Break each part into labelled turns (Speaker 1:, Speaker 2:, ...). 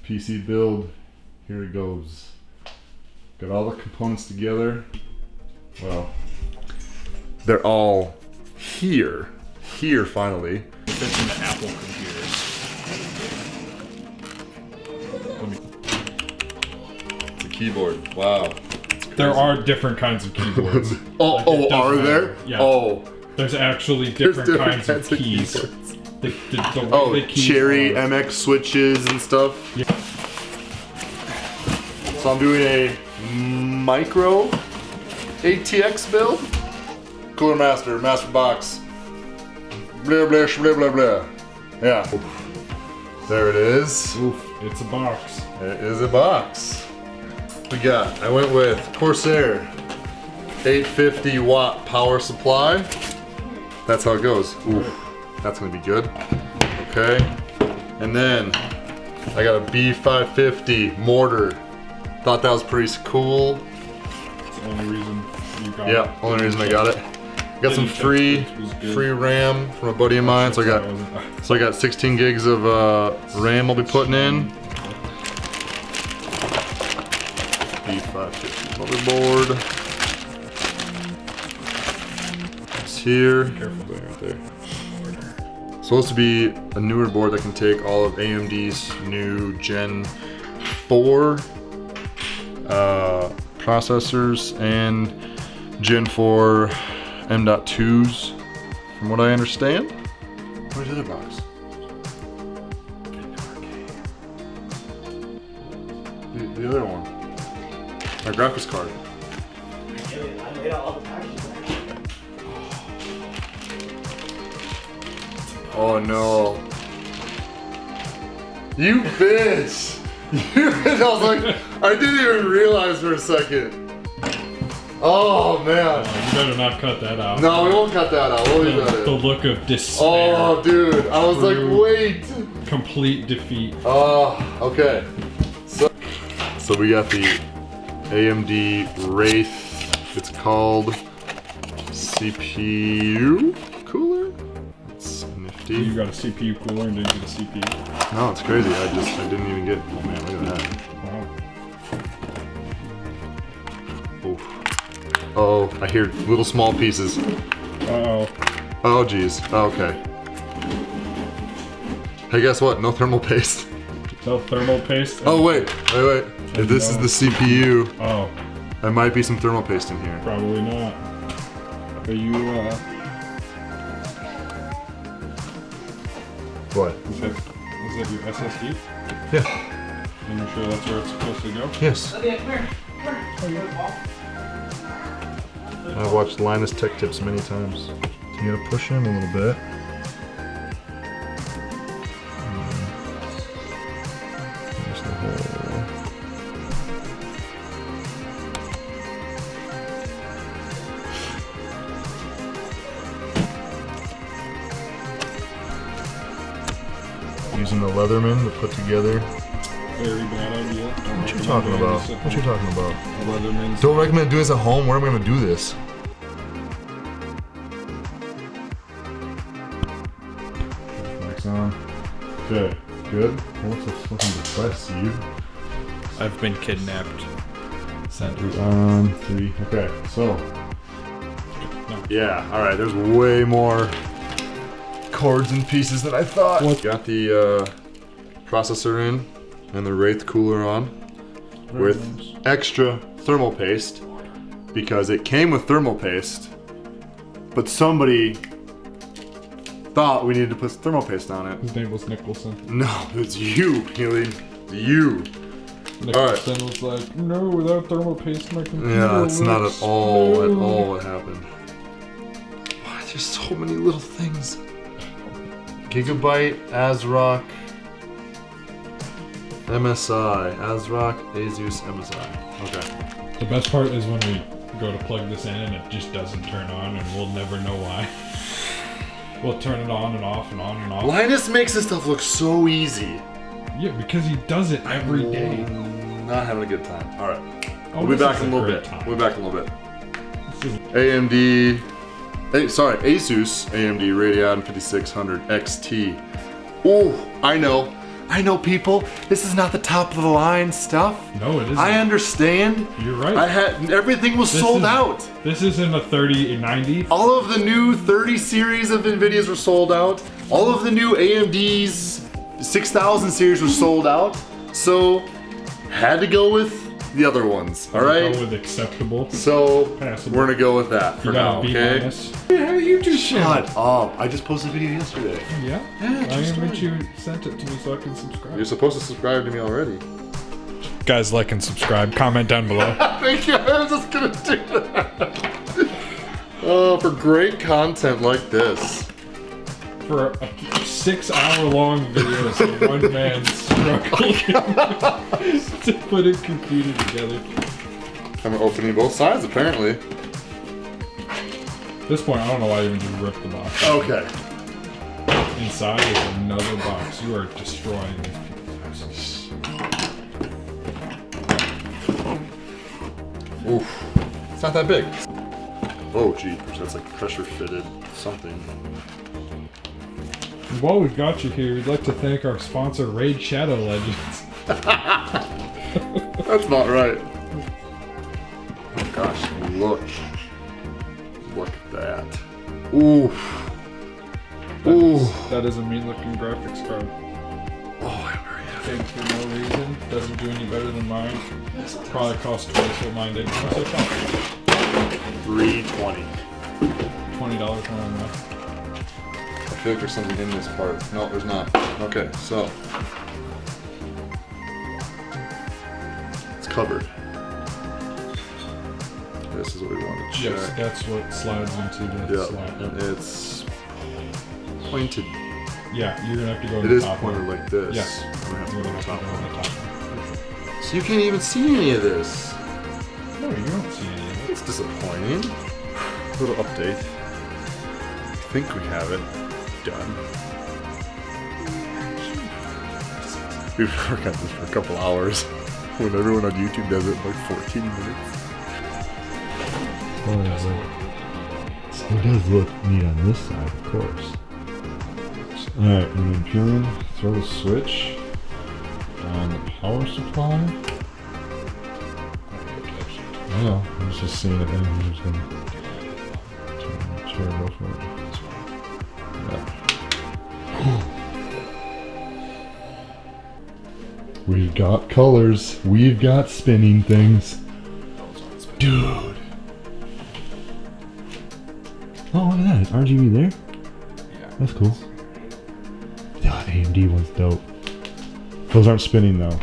Speaker 1: PC build. Here it goes. Got all the components together. Well, they're all here. Here finally.
Speaker 2: It fits into Apple computers.
Speaker 1: It's a keyboard. Wow.
Speaker 2: There are different kinds of keyboards.
Speaker 1: Oh, are there?
Speaker 2: Yeah.
Speaker 1: Oh.
Speaker 2: There's actually different kinds of keys. The way the keys
Speaker 1: Cherry
Speaker 2: are.
Speaker 1: MX switches and stuff.
Speaker 2: Yeah.
Speaker 1: So I'm doing a micro ATX build. Cooler Master, Master Box. Blah blah blah blah blah. Yeah. There it is.
Speaker 2: Oof, it's a box.
Speaker 1: It is a box. We got, I went with Corsair 850 watt power supply. That's how it goes. Oof, that's gonna be good. Okay. And then I got a B550 mortar. Thought that was pretty cool.
Speaker 2: That's the only reason you got it.
Speaker 1: Yeah, only reason I got it. Got some free RAM from a buddy of mine. So I got 16 gigs of RAM I'll be putting in. B550 motherboard. It's here.
Speaker 2: Careful
Speaker 1: Right there. Supposed to be a newer board that can take all of AMD's new Gen 4 processors and Gen 4 M.2s, from what I understand. Where's the other box? The other one. My graphics card.
Speaker 3: I made all the packages.
Speaker 1: Oh no. You bitch! You bitch! I was like, I didn't even realize for a second. Oh man.
Speaker 2: You better not cut that out.
Speaker 1: No, we won't cut that out. We'll leave that
Speaker 2: The
Speaker 1: in.
Speaker 2: look of despair.
Speaker 1: Oh dude, I was like, wait.
Speaker 2: Complete defeat.
Speaker 1: Oh, okay. So we got the AMD Wraith. It's called CPU cooler. It's nifty.
Speaker 2: You got a CPU cooler and didn't get a CPU.
Speaker 1: No, it's crazy. I didn't even get. Oh man, look at that.
Speaker 2: Wow.
Speaker 1: Oof. Oh, I hear little small pieces.
Speaker 2: Uh-oh.
Speaker 1: Oh geez. Okay. Hey, guess what? No thermal paste.
Speaker 2: No thermal paste?
Speaker 1: Oh wait. If this is the CPU,
Speaker 2: Oh,
Speaker 1: there might be some thermal paste in here.
Speaker 2: probably not. Are you,
Speaker 1: What?
Speaker 2: is that your SSD?
Speaker 1: Yeah.
Speaker 2: And you're sure that's where it's supposed to go?
Speaker 1: Yes.
Speaker 3: Okay, come here. Come here.
Speaker 1: I've watched Linus Tech Tips many times. You gotta push him a little bit. There's the hole. Using the Leatherman to put together.
Speaker 2: Very bad idea.
Speaker 1: What you talking about? What you talking about?
Speaker 2: Leatherman's.
Speaker 1: Don't recommend doing this at home. Where am I gonna do this? Mic's on. Okay, good. What's the fucking device, you?
Speaker 2: I've been kidnapped. Send
Speaker 1: Three on, three. Okay, so. Yeah, alright, there's way more cords and pieces than I thought. Got the processor in and the Wraith cooler on with extra thermal paste because it came with thermal paste, but somebody thought we needed to put thermal paste on it.
Speaker 2: His name was Nicholson.
Speaker 1: No, it's you, Healy. It's you.
Speaker 2: Nicholson was like, no, without thermal paste, my computer
Speaker 1: Yeah, that's not
Speaker 2: will
Speaker 1: at all
Speaker 2: explode."
Speaker 1: what happened. Why there's so many little things? Gigabyte, ASRock, MSI, ASRock, Asus, MSI. Okay.
Speaker 2: The best part is when we go to plug this in and it just doesn't turn on and we'll never know why. We'll turn it on and off and on and off.
Speaker 1: Linus makes this stuff look so easy.
Speaker 2: Yeah, because he does it every day.
Speaker 1: Not having a good time. All right.
Speaker 2: Oh,
Speaker 1: We'll be
Speaker 2: this
Speaker 1: back
Speaker 2: is
Speaker 1: in a little
Speaker 2: great
Speaker 1: bit.
Speaker 2: time.
Speaker 1: We'll be back in a little bit.
Speaker 2: This is
Speaker 1: AMD, Asus AMD Radeon 5600 XT. Oh, I know. I know, people, this is not the top of the line stuff.
Speaker 2: No, it isn't.
Speaker 1: I understand.
Speaker 2: You're right.
Speaker 1: Everything was sold out.
Speaker 2: This isn't a 3090.
Speaker 1: All of the new 30 series of NVIDIAs were sold out. All of the new AMD's 6000 series were sold out. So, had to go with the other ones, all right?
Speaker 2: Go with acceptable.
Speaker 1: So,
Speaker 2: Passable.
Speaker 1: we're gonna go with that for
Speaker 2: You got
Speaker 1: now,
Speaker 2: a B
Speaker 1: okay?
Speaker 2: minus. How do you do shit?
Speaker 1: Shut up. I just posted a video yesterday.
Speaker 2: Yeah?
Speaker 1: Yeah,
Speaker 2: I
Speaker 1: just
Speaker 2: bet
Speaker 1: started.
Speaker 2: you sent it to me so I can subscribe.
Speaker 1: You're supposed to subscribe to me already.
Speaker 2: Guys, like and subscribe. Comment down below.
Speaker 1: Thank you. I was just gonna do that. Oh, for great content like this.
Speaker 2: For a 6-hour-long videos of one man struggling to put a computer together.
Speaker 1: I'm opening both sides, apparently.
Speaker 2: At this point, I don't know why I even just ripped the box.
Speaker 1: Okay.
Speaker 2: Inside is another box. You are destroying these people's houses.
Speaker 1: Oof. It's not that big. Oh, gee. That's like pressure fitted something.
Speaker 2: While we've got you here, we'd like to thank our sponsor, Raid Shadow Legends.
Speaker 1: That's not right. Oh gosh, look. Look at that. Oof. Ooh.
Speaker 2: That is a mean-looking graphics card.
Speaker 1: Oh, I'm very happy.
Speaker 2: Paid for no reason. Doesn't do any better than mine. Probably cost twice what mine did. How much did it cost?
Speaker 1: $320.
Speaker 2: $20 more than that.
Speaker 1: I feel like there's something in this part. No, there's not. Okay, so. It's covered. This is what we want to check.
Speaker 2: Yes, that's what slides into the
Speaker 1: Yeah,
Speaker 2: slide.
Speaker 1: and it's pointed.
Speaker 2: Yeah, you're gonna have to go to
Speaker 1: It
Speaker 2: the
Speaker 1: is
Speaker 2: top
Speaker 1: pointed
Speaker 2: one.
Speaker 1: like this.
Speaker 2: Yes.
Speaker 1: I'm gonna have to
Speaker 2: You're
Speaker 1: go
Speaker 2: gonna
Speaker 1: to the
Speaker 2: have to
Speaker 1: top
Speaker 2: go
Speaker 1: one.
Speaker 2: on the top.
Speaker 1: So you can't even see any of this.
Speaker 2: No, you don't see any of it.
Speaker 1: It's disappointing. Little update. I think we have it done. We've been working on this for a couple hours. When everyone on YouTube does it in like 14 minutes.
Speaker 4: It does look neat on this side, of course. Alright, and then Purine, throw the switch on the power supply. I know, I was just seeing it then. I'm just gonna turn the chair off of it. We've got colors. We've got spinning things. Dude. Oh, look at that. RGB there?
Speaker 2: Yeah.
Speaker 4: That's cool. The AMD one's dope. Those aren't spinning though.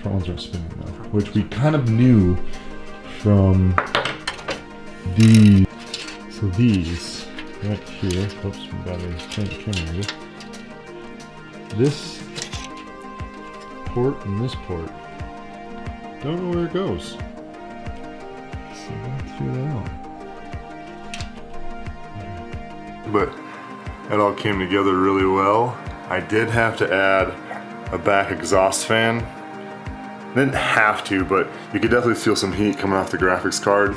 Speaker 4: Front ones aren't spinning though. Which we kind of knew from the. So these right here. Oops, my battery can't. This port and this port. Don't know where it goes. So let's figure that out.
Speaker 1: But it all came together really well. I did have to add a back exhaust fan. Didn't have to, but you could definitely feel some heat coming off the graphics card.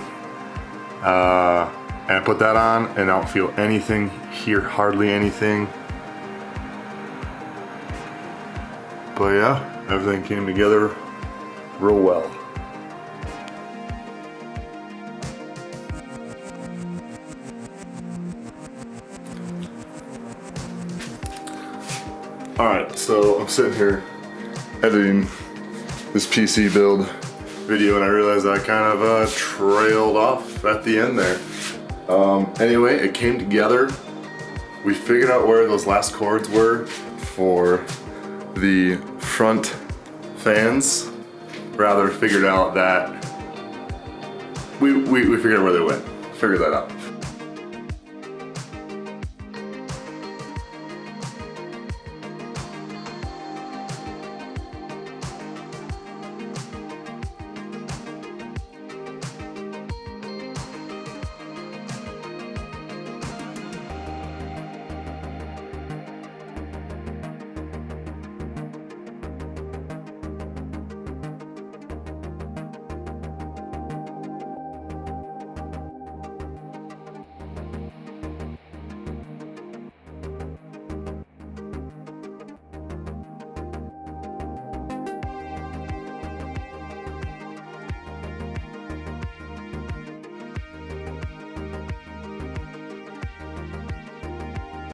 Speaker 1: And I put that on and I don't feel anything, hear hardly anything. But yeah, everything came together real well. Alright, so I'm sitting here editing this PC build video and I realized I kind of trailed off at the end there. Anyway, it came together. We figured out where those last cords were for the front fans. Rather, figured out that we figured out where they went. Figured that out.